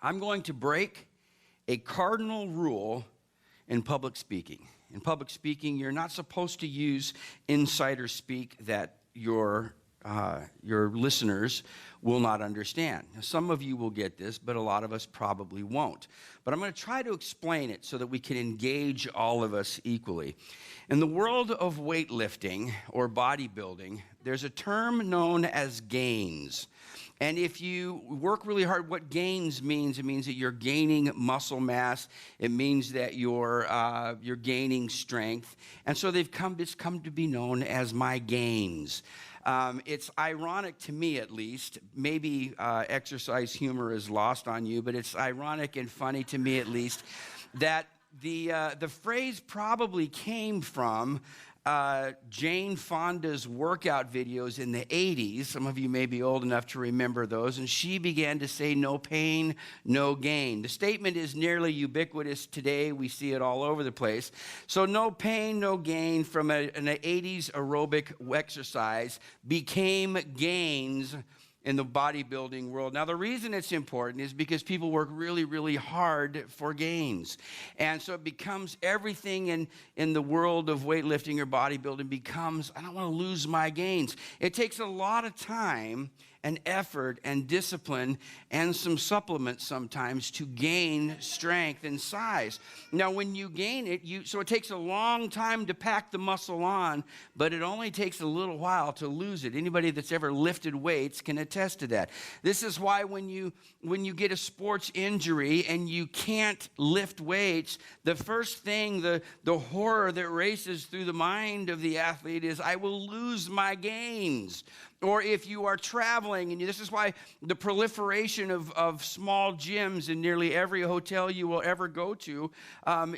I'm going to break a cardinal rule in public speaking. In public speaking, you're not supposed to use insider speak that your listeners will not understand. Now, some of you will get this, but a lot of us probably won't. But I'm going to try to explain it so that we can engage all of us equally. In the world of weightlifting or bodybuilding, there's a term known as gains. And if you work really hard, what gains means, it means that you're gaining muscle mass. It means that you're gaining strength. And so it's come to be known as my gains. It's ironic to me, at least. Maybe exercise humor is lost on you, but it's ironic and funny to me, at least, that the phrase probably came from Jane Fonda's workout videos in the 80s. Some of you may be old enough to remember those. And she began to say, no pain, no gain. The statement is nearly ubiquitous today. We see it all over the place. So no pain, no gain from an 80s aerobic exercise became gains in the bodybuilding world. Now, the reason it's important is because people work really, really hard for gains. And so it becomes everything in the world of weightlifting or bodybuilding becomes, I don't want to lose my gains. It takes a lot of time and effort and discipline and some supplements sometimes to gain strength and size. Now, when you gain it, so it takes a long time to pack the muscle on, but it only takes a little while to lose it. Anybody that's ever lifted weights can attest to that. This is why when you get a sports injury and you can't lift weights, the first thing, the horror that races through the mind of the athlete is, I will lose my gains. Or if you are traveling, and this is why the proliferation of small gyms in nearly every hotel you will ever go to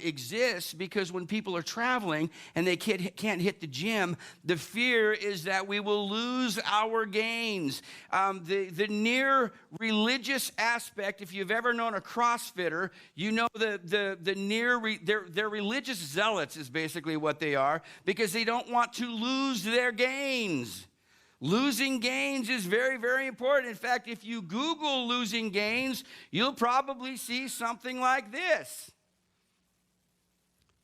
exists, because when people are traveling and they can't hit the gym, the fear is that we will lose our gains. The near religious aspect, if you've ever known a Crossfitter, you know they're religious zealots is basically what they are, because they don't want to lose their gains. Losing gains is very, very important. In fact, if you Google losing gains, you'll probably see something like this.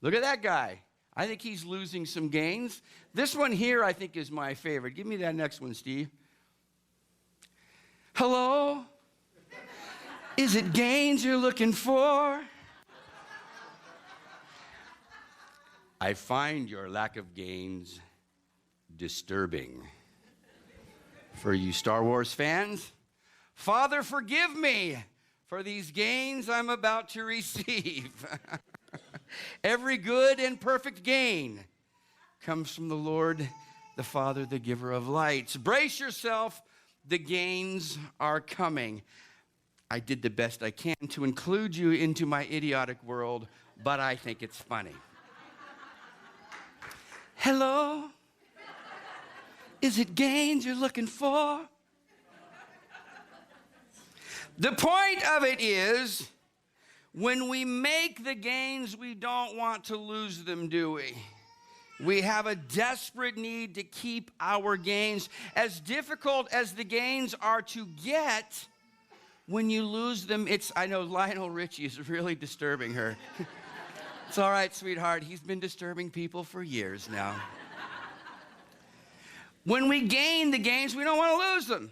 Look at that guy. I think he's losing some gains. This one here, I think, is my favorite. Give me that next one, Steve. Hello? Is it gains you're looking for? I find your lack of gains disturbing. For you Star Wars fans, Father, forgive me for these gains I'm about to receive. Every good and perfect gain comes from the Lord, the Father, the giver of lights. Brace yourself, the gains are coming. I did the best I can to include you into my idiotic world, but I think it's funny. Hello? Is it gains you're looking for? The point of it is, when we make the gains, we don't want to lose them, do we? We have a desperate need to keep our gains. As difficult as the gains are to get, when you lose them, I know Lionel Richie is really disturbing her. It's all right, sweetheart. He's been disturbing people for years now. When we gain the gains, we don't want to lose them.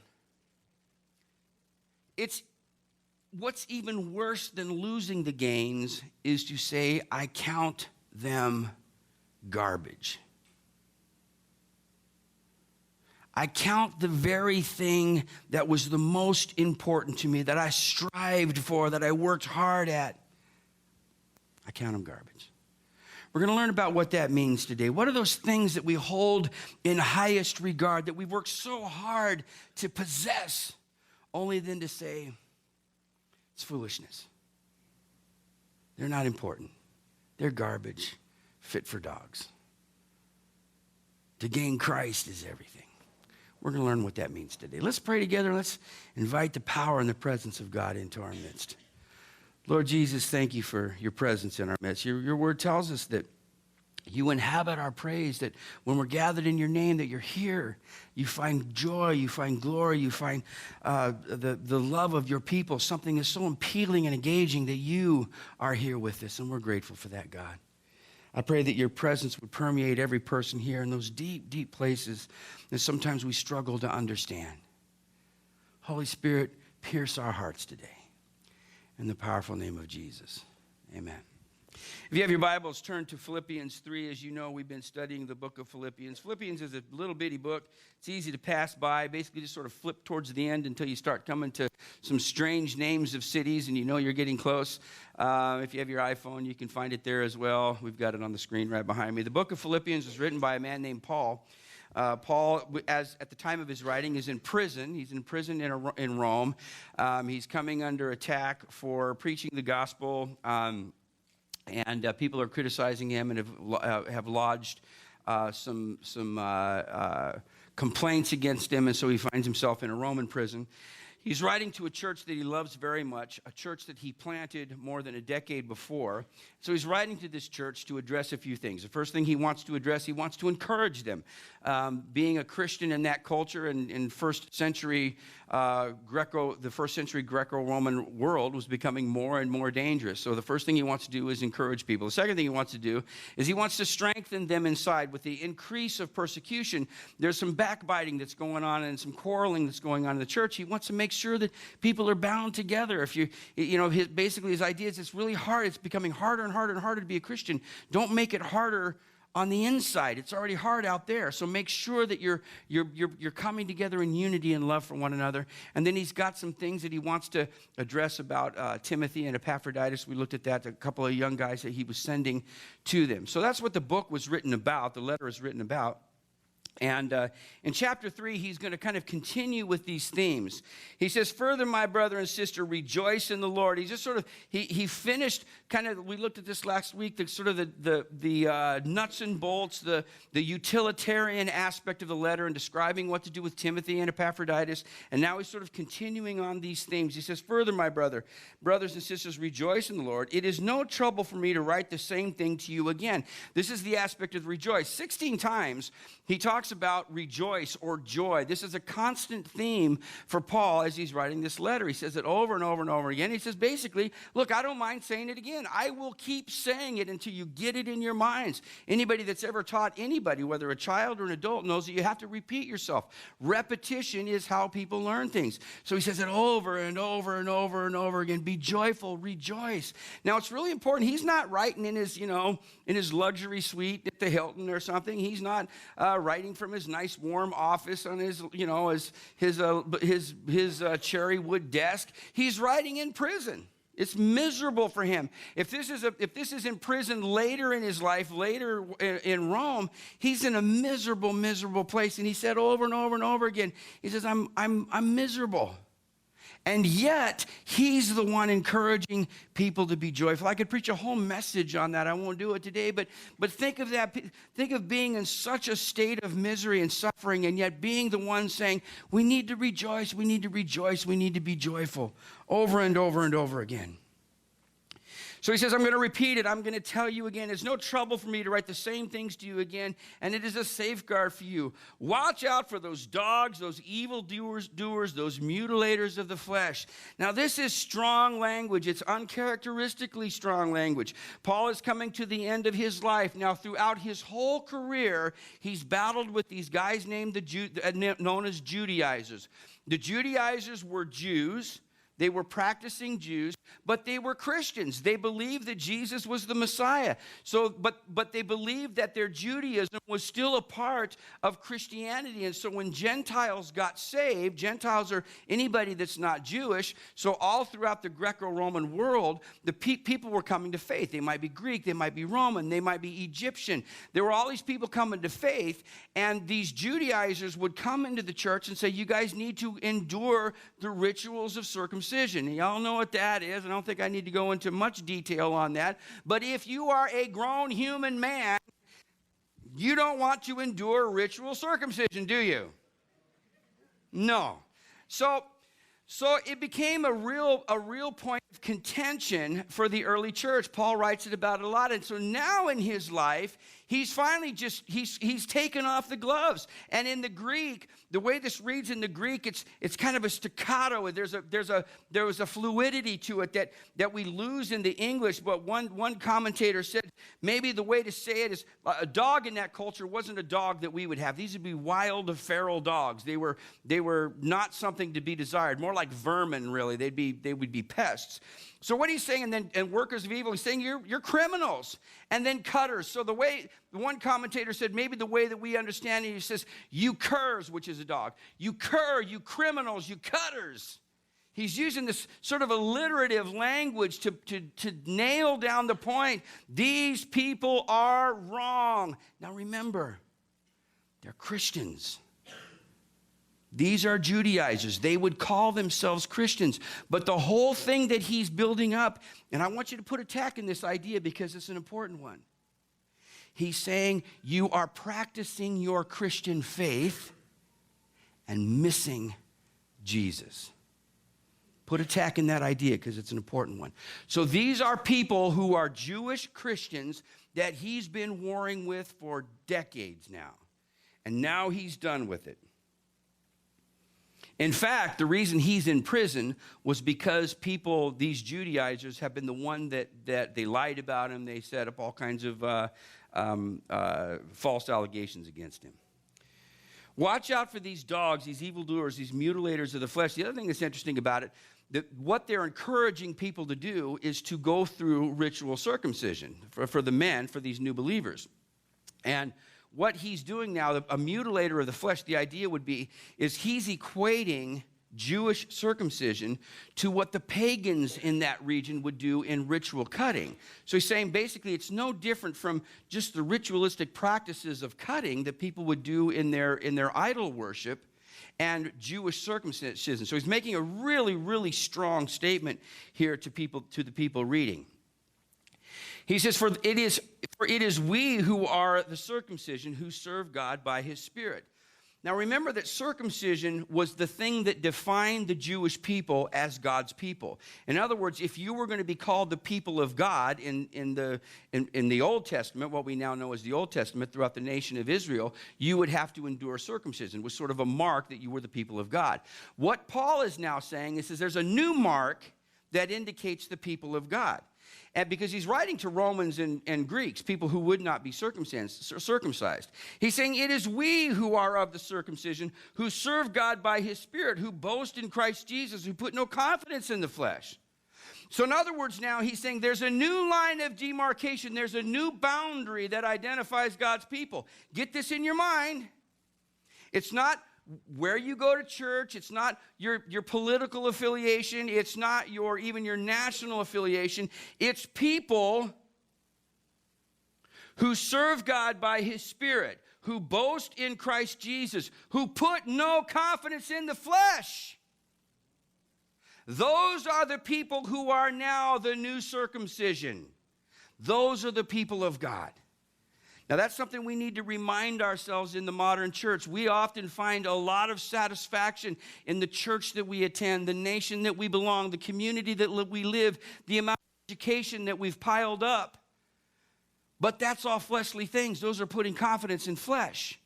What's even worse than losing the gains is to say, I count them garbage. I count the very thing that was the most important to me, that I strived for, that I worked hard at. I count them garbage. We're going to learn about what that means today. What are those things that we hold in highest regard, that we work so hard to possess, only then to say, it's foolishness. They're not important. They're garbage, fit for dogs. To gain Christ is everything. We're going to learn what that means today. Let's pray together. Let's invite the power and the presence of God into our midst. Lord Jesus, thank you for your presence in our midst. Your word tells us that You inhabit our praise, that when we're gathered in your name, that you're here. You find joy, you find glory, you find the love of your people, something that's so appealing and engaging that you are here with us, and we're grateful for that, God. I pray that your presence would permeate every person here in those deep, deep places that sometimes we struggle to understand. Holy Spirit, pierce our hearts today. In the powerful name of Jesus, amen. If you have your Bibles, turn to Philippians 3. As you know, we've been studying the book of Philippians. Philippians is a little bitty book. It's easy to pass by. Basically, just sort of flip towards the end until you start coming to some strange names of cities, and you know you're getting close. If you have your iPhone, you can find it there as well. We've got it on the screen right behind me. The book of Philippians was written by a man named Paul. Paul, at the time of his writing, is in prison. He's in prison in Rome. He's coming under attack for preaching the gospel. And people are criticizing him and have lodged some complaints against him, and so he finds himself in a Roman prison. He's writing to a church that he loves very much, a church that he planted more than a decade before. So he's writing to this church to address a few things. The first thing he wants to address, he wants to encourage them. Being a Christian in that culture in first century the first century Greco-Roman world was becoming more and more dangerous. So the first thing he wants to do is encourage people. The second thing he wants to do is he wants to strengthen them inside. With the increase of persecution, there's some backbiting that's going on and some quarreling that's going on in the church. He wants to make sure that people are bound together. Basically his idea is it's really hard. It's becoming harder and harder and harder to be a Christian. Don't make it harder on the inside. It's already hard out there. So make sure that you're coming together in unity and love for one another. And then he's got some things that he wants to address about Timothy and Epaphroditus. We looked at that, a couple of young guys that he was sending to them. So that's what the book was written about. The letter is written about. And in chapter 3, he's going to kind of continue with these themes. He says, further, my brother and sister, rejoice in the Lord. He just sort of, he finished kind of, we looked at this last week, the nuts and bolts, the utilitarian aspect of the letter and describing what to do with Timothy and Epaphroditus. And now he's sort of continuing on these themes. He says, further, my brothers and sisters, rejoice in the Lord. It is no trouble for me to write the same thing to you again. This is the aspect of rejoice. 16 times he talks about rejoice or joy. This is a constant theme for Paul as he's writing this letter. He says it over and over and over again. He says basically, look, I don't mind saying it again. I will keep saying it until you get it in your minds. Anybody that's ever taught anybody, whether a child or an adult, knows that you have to repeat yourself. Repetition is how people learn things. So he says it over and over and over and over again. Be joyful, rejoice. Now it's really important. He's not writing in his luxury suite at the Hilton or something. He's not writing from his nice warm office on his cherry wood desk. He's writing in prison. It's miserable for him. If this is in prison later in his life, later in Rome, he's in a miserable, miserable place. And he said over and over and over again, he says, I'm miserable. And yet, he's the one encouraging people to be joyful. I could preach a whole message on that. I won't do it today, but think of that. Think of being in such a state of misery and suffering, and yet being the one saying, we need to rejoice, we need to rejoice, we need to be joyful, over and over and over again. So he says, I'm going to repeat it. I'm going to tell you again. It's no trouble for me to write the same things to you again, and it is a safeguard for you. Watch out for those dogs, those evil doers, those mutilators of the flesh. Now, this is strong language. It's uncharacteristically strong language. Paul is coming to the end of his life. Now, throughout his whole career, he's battled with these guys known as Judaizers. The Judaizers were Jews. They were practicing Jews, but they were Christians. They believed that Jesus was the Messiah. But they believed that their Judaism was still a part of Christianity. And so when Gentiles got saved, Gentiles are anybody that's not Jewish. So all throughout the Greco-Roman world, the people were coming to faith. They might be Greek, they might be Roman, they might be Egyptian. There were all these people coming to faith, and these Judaizers would come into the church and say, you guys need to endure the rituals of circumcision. Y'all know what that is. I don't think I need to go into much detail on that. But if you are a grown human man, you don't want to endure ritual circumcision, do you? No. So So it became a real point of contention for the early church. Paul writes about it a lot. And so now in his life, he's finally he's taken off the gloves. And in the Greek, the way this reads in the Greek, it's kind of a staccato. There was a fluidity to it that we lose in the English. But one commentator said maybe the way to say it is a dog in that culture wasn't a dog that we would have. These would be wild, feral dogs. They were not something to be desired, more like vermin, really. They would be pests. So what he's saying, and workers of evil, he's saying you're criminals, and then cutters. So the one commentator said maybe the way that we understand it, he says, you curs, which is a dog. You cur, you criminals, you cutters. He's using this sort of alliterative language to nail down the point. These people are wrong. Now remember, they're Christians. These are Judaizers. They would call themselves Christians. But the whole thing that he's building up, and I want you to put a tack in this idea because it's an important one. He's saying you are practicing your Christian faith and missing Jesus. Put a tack in that idea because it's an important one. So these are people who are Jewish Christians that he's been warring with for decades now. And now he's done with it. In fact, the reason he's in prison was because these Judaizers, have been the one that they lied about him. They set up all kinds of false allegations against him. Watch out for these dogs, these evildoers, these mutilators of the flesh. The other thing that's interesting about it, that what they're encouraging people to do is to go through ritual circumcision for the men, for these new believers. And what he's doing now, a mutilator of the flesh, the idea would be, is he's equating Jewish circumcision to what the pagans in that region would do in ritual cutting. So he's saying basically it's no different from just the ritualistic practices of cutting that people would do in their idol worship and Jewish circumcision. So he's making a really, really strong statement here to the people reading. He says, for it is we who are the circumcision who serve God by his Spirit. Now remember that circumcision was the thing that defined the Jewish people as God's people. In other words, if you were going to be called the people of God in the Old Testament, what we now know as the Old Testament throughout the nation of Israel, you would have to endure circumcision. It was sort of a mark that you were the people of God. What Paul is now saying is there's a new mark that indicates the people of God. And because he's writing to Romans and Greeks, people who would not be circumcised. He's saying, it is we who are of the circumcision, who serve God by his Spirit, who boast in Christ Jesus, who put no confidence in the flesh. So in other words now, he's saying there's a new line of demarcation. There's a new boundary that identifies God's people. Get this in your mind. It's not where you go to church, it's not your political affiliation, it's not even your national affiliation. It's people who serve God by his Spirit, who boast in Christ Jesus, who put no confidence in the flesh. Those are the people who are now the new circumcision. Those are the people of God. Now, that's something we need to remind ourselves in the modern church. We often find a lot of satisfaction in the church that we attend, the nation that we belong, the community that we live, the amount of education that we've piled up. But that's all fleshly things. Those are putting confidence in flesh.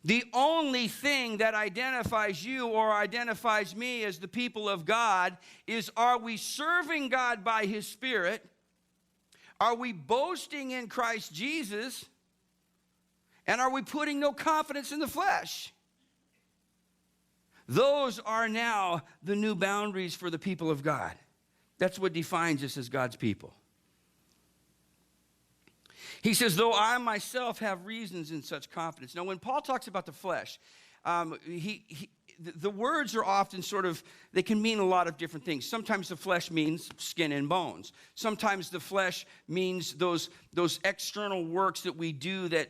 The only thing that identifies you or identifies me as the people of God is, are we serving God by his Spirit? Are we boasting in Christ Jesus? And are we putting no confidence in the flesh? Those are now the new boundaries for the people of God. That's what defines us as God's people. He says, though I myself have reasons in such confidence. Now, when Paul talks about the flesh, the words are often they can mean a lot of different things. Sometimes the flesh means skin and bones. Sometimes the flesh means those external works that we do that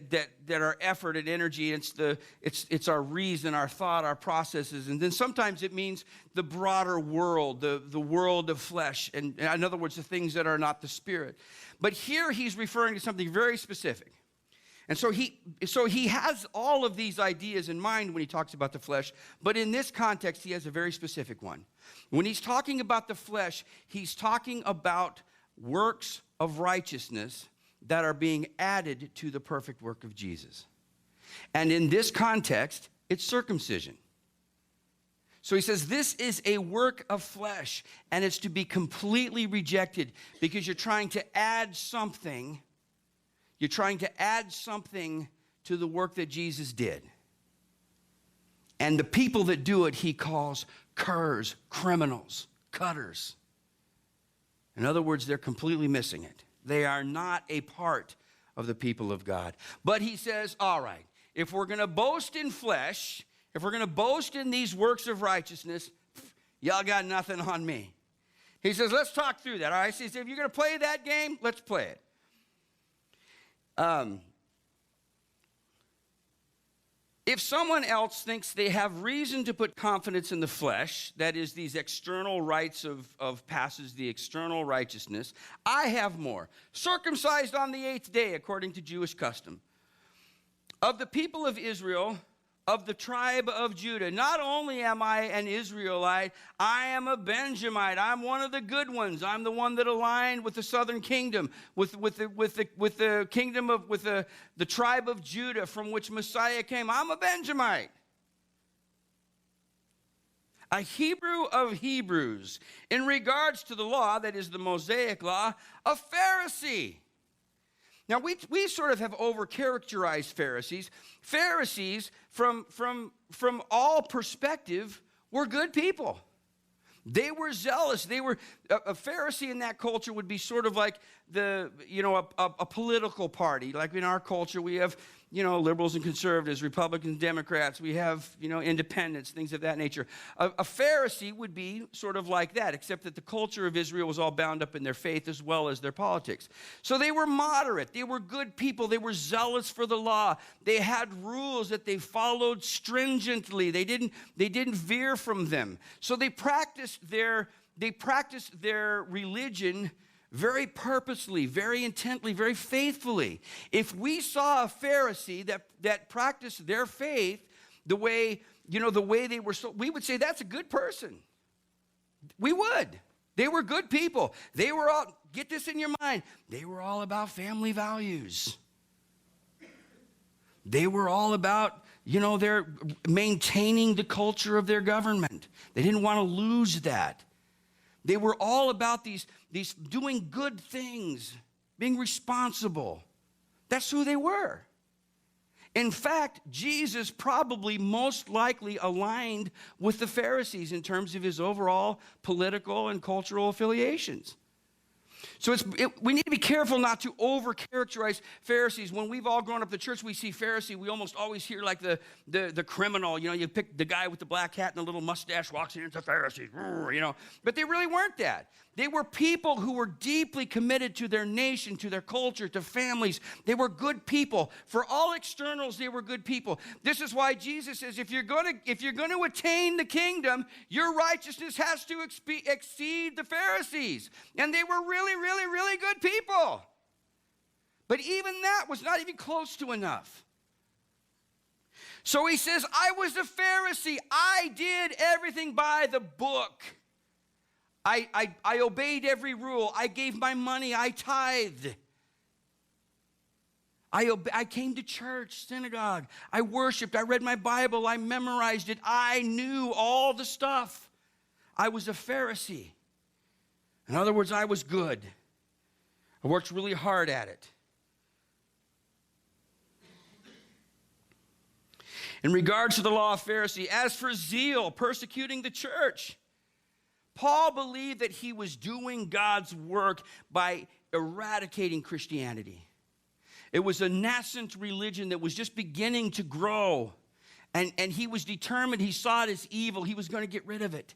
are effort and energy. It's our reason, our thought, our processes. And then sometimes it means the broader world, the world of flesh. And in other words, the things that are not the Spirit. But here he's referring to something very specific. And so he has all of these ideas in mind when he talks about the flesh, but in this context, he has a very specific one. When he's talking about the flesh, he's talking about works of righteousness that are being added to the perfect work of Jesus. And in this context, it's circumcision. So he says this is a work of flesh, and it's to be completely rejected because you're trying to add something. You're trying to add something to the work that Jesus did. And the people that do it, he calls curs, criminals, cutters. In other words, they're completely missing it. They are not a part of the people of God. But he says, all right, if we're going to boast in flesh, if we're going to boast in these works of righteousness, y'all got nothing on me. He says, let's talk through that. All right, he says, if you're going to play that game, let's play it. If someone else thinks they have reason to put confidence in the flesh, that is, these external rites of passes, the external righteousness, I have more. Circumcised on the 8th day, according to Jewish custom. Of the people of Israel, of the tribe of Judah, not only am I an Israelite, I am a Benjamite. I'm one of the good ones. I'm the one that aligned with the southern kingdom, with the kingdom of, with the tribe of Judah from which Messiah came. I'm a Benjamite. A Hebrew of Hebrews. In regards to the law, that is the Mosaic law, a Pharisee. Now, we sort of have overcharacterized Pharisees. Pharisees, from all perspective, were good people. They were zealous. They were a Pharisee in that culture would be sort of like a political party. Like in our culture, we have liberals and conservatives, Republicans, Democrats. We have independents, things of that nature. A Pharisee would be sort of like that, except that the culture of Israel was all bound up in their faith as well as their politics. So they were moderate. They were good people. They were zealous for the law. They had rules that they followed stringently. They didn't veer from them. So they practiced their religion very purposely, very intently, very faithfully. If we saw a Pharisee that practiced their faith the way they were, we would say that's a good person. We would. They were good people. They were all, get this in your mind, they were all about family values. They were all about, their maintaining the culture of their government. They didn't want to lose that. They were all about these doing good things, being responsible. That's who they were. In fact, Jesus probably most likely aligned with the Pharisees in terms of his overall political and cultural affiliations. So we need to be careful not to over-characterize Pharisees. When we've all grown up in the church, we see Pharisee, we almost always hear like the criminal. You pick the guy with the black hat and the little mustache walks in, it's a Pharisee, But they really weren't that. They were people who were deeply committed to their nation, to their culture, to families. They were good people. For all externals, they were good people. This is why Jesus says, if you're going to attain the kingdom, your righteousness has to exceed the Pharisees. And they were really, really, really good people. But even that was not even close to enough. So he says, I was a Pharisee. I did everything by the book. I obeyed every rule. I gave my money. I tithed. I came to church, synagogue. I worshiped. I read my Bible. I memorized it. I knew all the stuff. I was a Pharisee. In other words, I was good. I worked really hard at it. In regards to the law of Pharisee, as for zeal, persecuting the church, Paul believed that he was doing God's work by eradicating Christianity. It was a nascent religion that was just beginning to grow. And he was determined, he saw it as evil, he was going to get rid of it.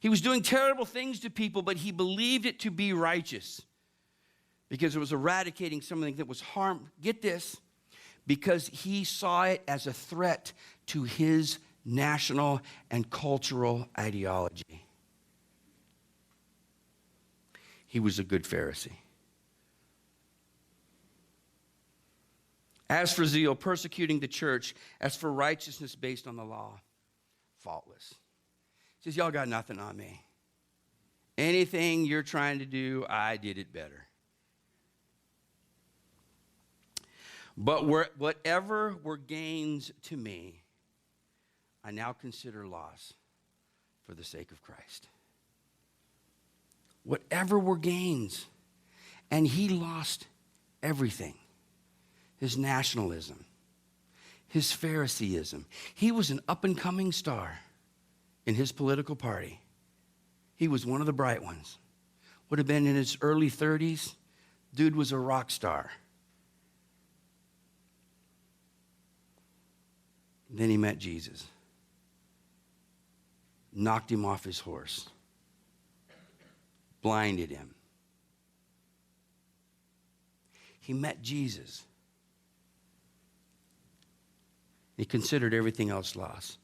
He was doing terrible things to people, but he believed it to be righteous because it was eradicating something that was harm. Get this, because he saw it as a threat to his national and cultural ideology. He was a good Pharisee. As for zeal, persecuting the church. As for righteousness based on the law, faultless. He says, y'all got nothing on me. Anything you're trying to do, I did it better. But whatever were gains to me, I now consider loss for the sake of Christ. Whatever were gains. And he lost everything. His nationalism, his Phariseeism. He was an up-and-coming star in his political party. He was one of the bright ones. Would have been in his early 30s. Dude was a rock star. Then he met Jesus. Knocked him off his horse. Blinded him. He met Jesus. He considered everything else loss.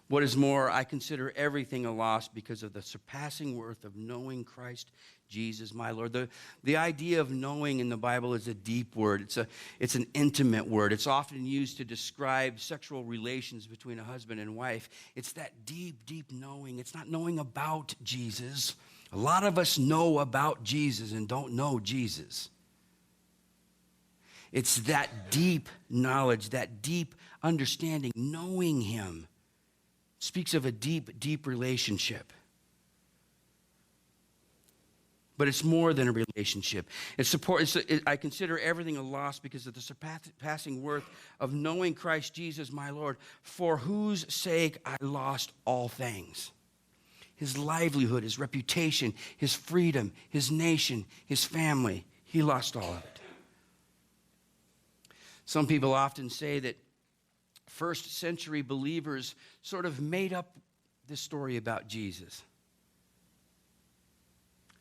What is more, I consider everything a loss because of the surpassing worth of knowing Christ Jesus, my Lord. The idea of knowing in the Bible is a deep word. It's an intimate word. It's often used to describe sexual relations between a husband and wife. It's that deep, deep knowing. It's not knowing about Jesus. A lot of us know about Jesus and don't know Jesus. It's that deep knowledge, that deep understanding, knowing him. Speaks of a deep, deep relationship. But it's more than a relationship. I consider everything a loss because of the surpassing worth of knowing Christ Jesus, my Lord, for whose sake I lost all things. His livelihood, his reputation, his freedom, his nation, his family. He lost all of it. Some people often say that first century believers sort of made up this story about Jesus.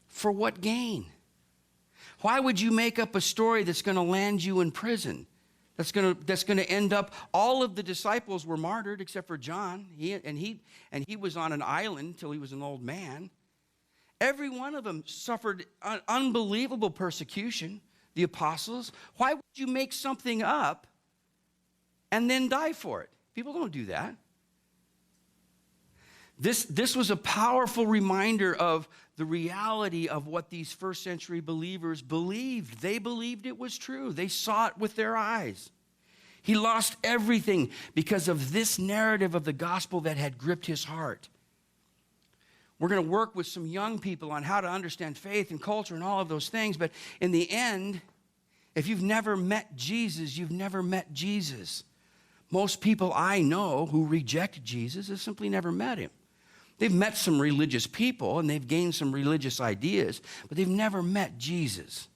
For what gain? Why would you make up a story that's going to land you in prison? That's going to end up, all of the disciples were martyred except for John. He was on an island until he was an old man. Every one of them suffered unbelievable persecution, the apostles. Why would you make something up and then die for it? People don't do that. This was a powerful reminder of the reality of what these first century believers believed. They believed it was true. They saw it with their eyes. He lost everything because of this narrative of the gospel that had gripped his heart. We're going to work with some young people on how to understand faith and culture and all of those things, but in the end, if you've never met Jesus, you've never met Jesus. Most people I know who reject Jesus have simply never met him. They've met some religious people and they've gained some religious ideas, but they've never met Jesus.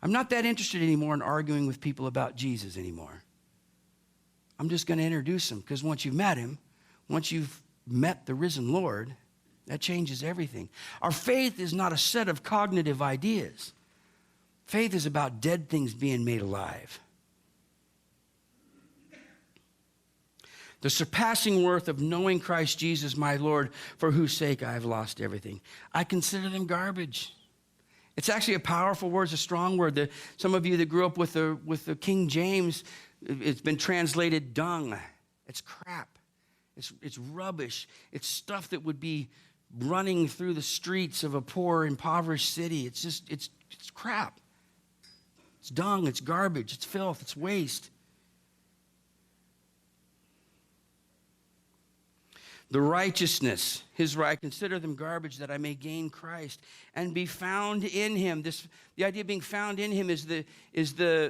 I'm not that interested anymore in arguing with people about Jesus anymore. I'm just going to introduce him because once you've met him, once you've met the risen Lord, that changes everything. Our faith is not a set of cognitive ideas. Faith is about dead things being made alive. The surpassing worth of knowing Christ Jesus, my Lord, for whose sake I have lost everything. I consider them garbage. It's actually a powerful word. It's a strong word. Some of you that grew up with the King James, it's been translated dung. It's crap. It's rubbish. It's stuff that would be running through the streets of a poor, impoverished city. It's crap. It's dung. It's garbage. It's filth. It's waste. The righteousness, his right, I consider them garbage that I may gain Christ and be found in him. The idea of being found in him is the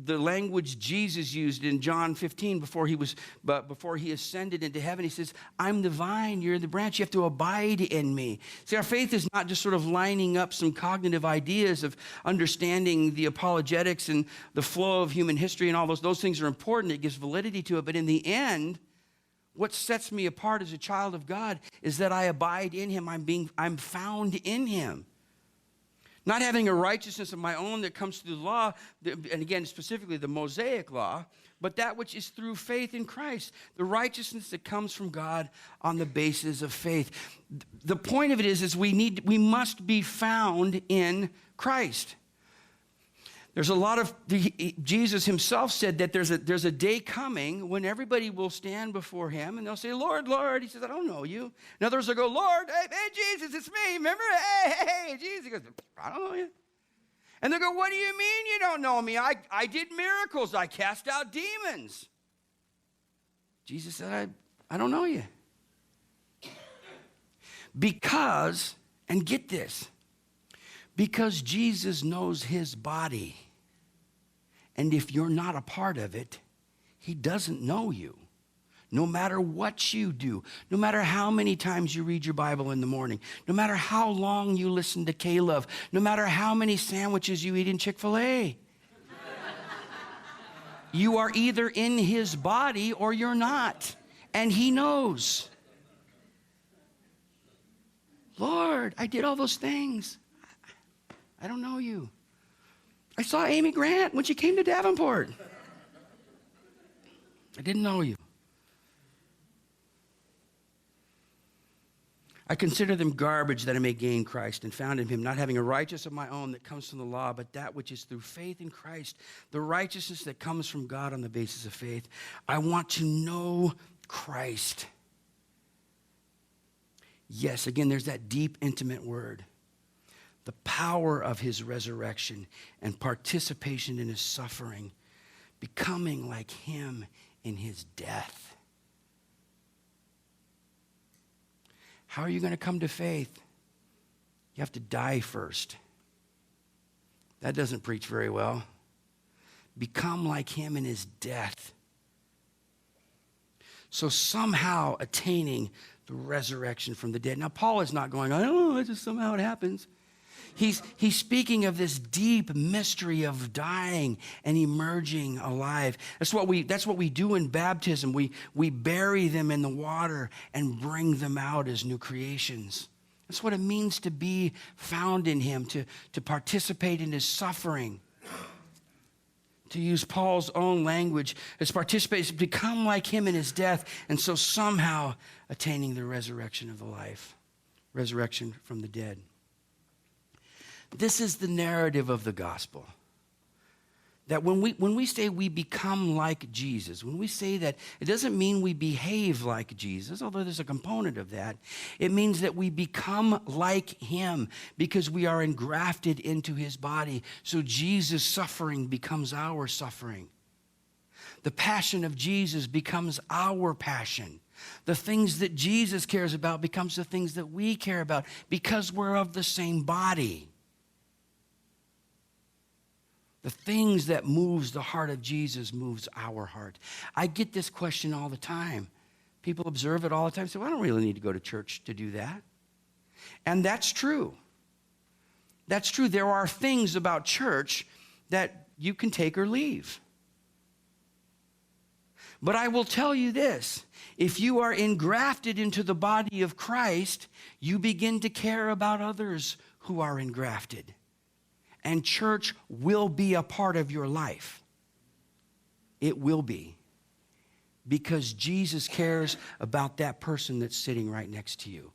language Jesus used in John 15 before he ascended into heaven. He says, I'm the vine, you're the branch, you have to abide in me. See, our faith is not just sort of lining up some cognitive ideas of understanding the apologetics and the flow of human history and all those things are important. It gives validity to it. But in the end, what sets me apart as a child of God is that I abide in him. I'm found in him. Not having a righteousness of my own that comes through the law, and again, specifically the Mosaic law, but that which is through faith in Christ. The righteousness that comes from God on the basis of faith. The point of it is we must be found in Christ. There's a lot of, Jesus himself said that there's a day coming when everybody will stand before him and they'll say, Lord, Lord. He says, I don't know you. And others will go, Lord, hey, Jesus, it's me. Remember? Hey, Jesus. He goes, I don't know you. And they'll go, what do you mean you don't know me? I did miracles. I cast out demons. Jesus said, I don't know you. Because, and get this, because Jesus knows his body. And if you're not a part of it, he doesn't know you. No matter what you do, no matter how many times you read your Bible in the morning, no matter how long you listen to K-Love, no matter how many sandwiches you eat in Chick-fil-A, you are either in his body or you're not. And he knows. Lord, I did all those things. I don't know you. I saw Amy Grant when she came to Davenport. I didn't know you. I consider them garbage that I may gain Christ and found in him, not having a righteousness of my own that comes from the law, but that which is through faith in Christ, the righteousness that comes from God on the basis of faith. I want to know Christ. Yes, again, there's that deep, intimate word. The power of his resurrection and participation in his suffering, becoming like him in his death. How are you going to come to faith? You have to die first. That doesn't preach very well. Become like him in his death. So somehow attaining the resurrection from the dead. Now, Paul is not going, oh, it's just somehow it happens. He's speaking of this deep mystery of dying and emerging alive. That's what we do in baptism. We bury them in the water and bring them out as new creations. That's what it means to be found in him, to participate in his suffering. To use Paul's own language, as participate, become like him in his death, and so somehow attaining the resurrection of the life, resurrection from the dead. This is the narrative of the gospel. That when we say we become like Jesus, when we say that, it doesn't mean we behave like Jesus, although there's a component of that. It means that we become like him because we are engrafted into his body. So Jesus' suffering becomes our suffering. The passion of Jesus becomes our passion. The things that Jesus cares about becomes the things that we care about because we're of the same body. The things that moves the heart of Jesus moves our heart. I get this question all the time. People observe it all the time. Say, well, I don't really need to go to church to do that. And that's true. That's true. There are things about church that you can take or leave. But I will tell you this. If you are engrafted into the body of Christ, you begin to care about others who are engrafted. And church will be a part of your life. It will be. Because Jesus cares about that person that's sitting right next to you.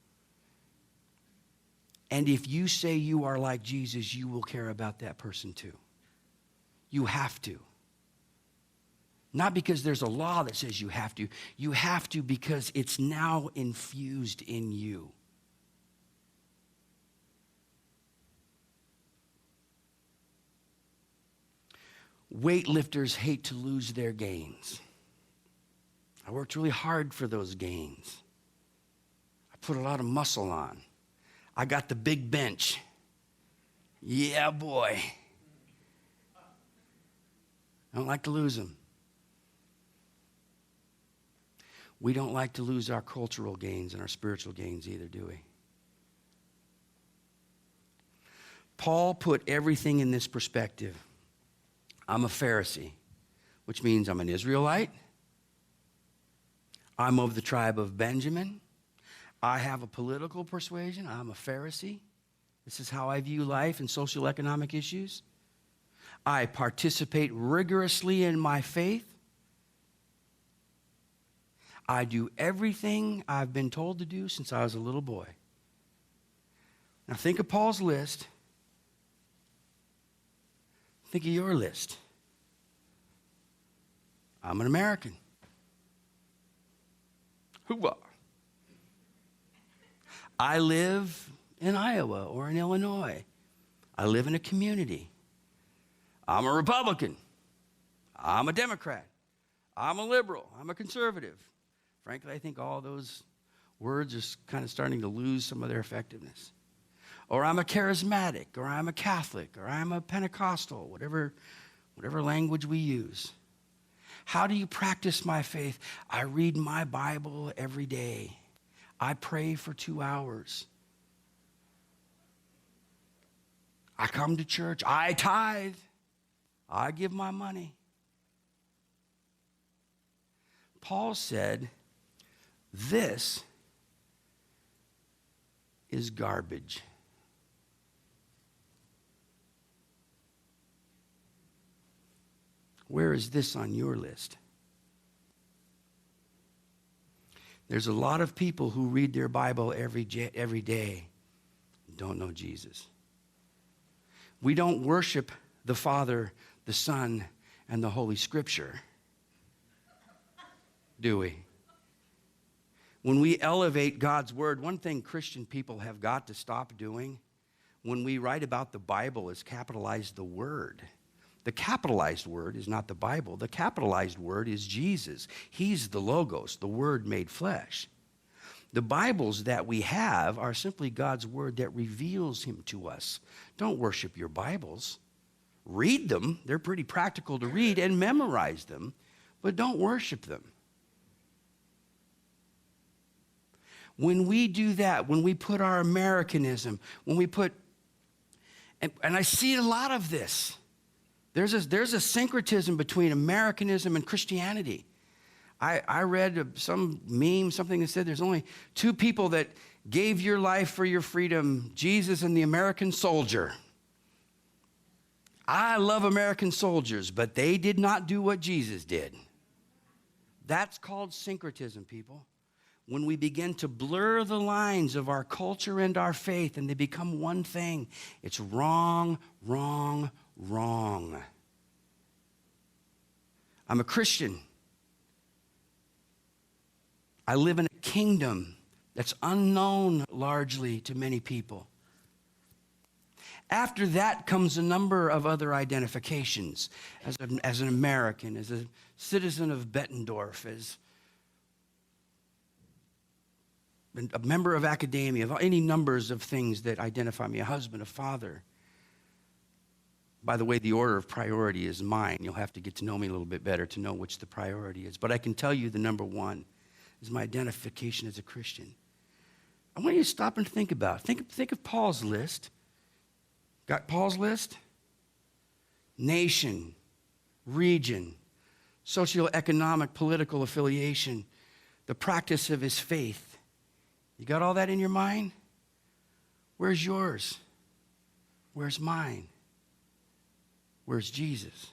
And if you say you are like Jesus, you will care about that person too. You have to. Not because there's a law that says you have to. You have to because it's now infused in you. Weightlifters hate to lose their gains. I worked really hard for those gains. I put a lot of muscle on. I got the big bench. Yeah, boy. I don't like to lose them. We don't like to lose our cultural gains and our spiritual gains either, do we? Paul put everything in this perspective. I'm a Pharisee, which means I'm an Israelite. I'm of the tribe of Benjamin. I have a political persuasion. I'm a Pharisee. This is how I view life and socioeconomic issues. I participate rigorously in my faith. I do everything I've been told to do since I was a little boy. Now think of Paul's list. Think of your list. I'm an American. Hoorah. I live in Iowa or in Illinois. I live in a community. I'm a Republican. I'm a Democrat. I'm a liberal. I'm a conservative. Frankly, I think all those words are kind of starting to lose some of their effectiveness. Or I'm a charismatic, or I'm a Catholic, or I'm a Pentecostal, whatever language we use. How do you practice my faith? I read my Bible every day. I pray for 2 hours. I come to church. I tithe. I give my money. Paul said, this is garbage. Where is this on your list? There's a lot of people who read their Bible every day and don't know Jesus. We don't worship the Father, the Son, and the Holy Scripture, do we? When we elevate God's Word, one thing Christian people have got to stop doing, when we write about the Bible, is capitalize the Word. The capitalized word is not the Bible. The capitalized word is Jesus. He's the Logos, the Word made flesh. The Bibles that we have are simply God's Word that reveals Him to us. Don't worship your Bibles. Read them. They're pretty practical to read, and memorize them, but don't worship them. When we do that, when we put our Americanism, when we put, and I see a lot of this. There's a syncretism between Americanism and Christianity. I read some meme, something that said there's only 2 people that gave your life for your freedom, Jesus and the American soldier. I love American soldiers, but they did not do what Jesus did. That's called syncretism, people. When we begin to blur the lines of our culture and our faith and they become one thing, it's wrong, wrong, wrong. I'm a Christian. I live in a kingdom that's unknown largely to many people. After that comes a number of other identifications as an American, as a citizen of Bettendorf, as a member of academia, of any numbers of things that identify me, a husband, a father. By the way, the order of priority is mine. You'll have to get to know me a little bit better to know which the priority is. But I can tell you the number one is my identification as a Christian. I want you to stop and think about it. Think of Paul's list. Got Paul's list? Nation, region, socioeconomic, political affiliation, the practice of his faith. You got all that in your mind? Where's yours? Where's mine? Where's Jesus?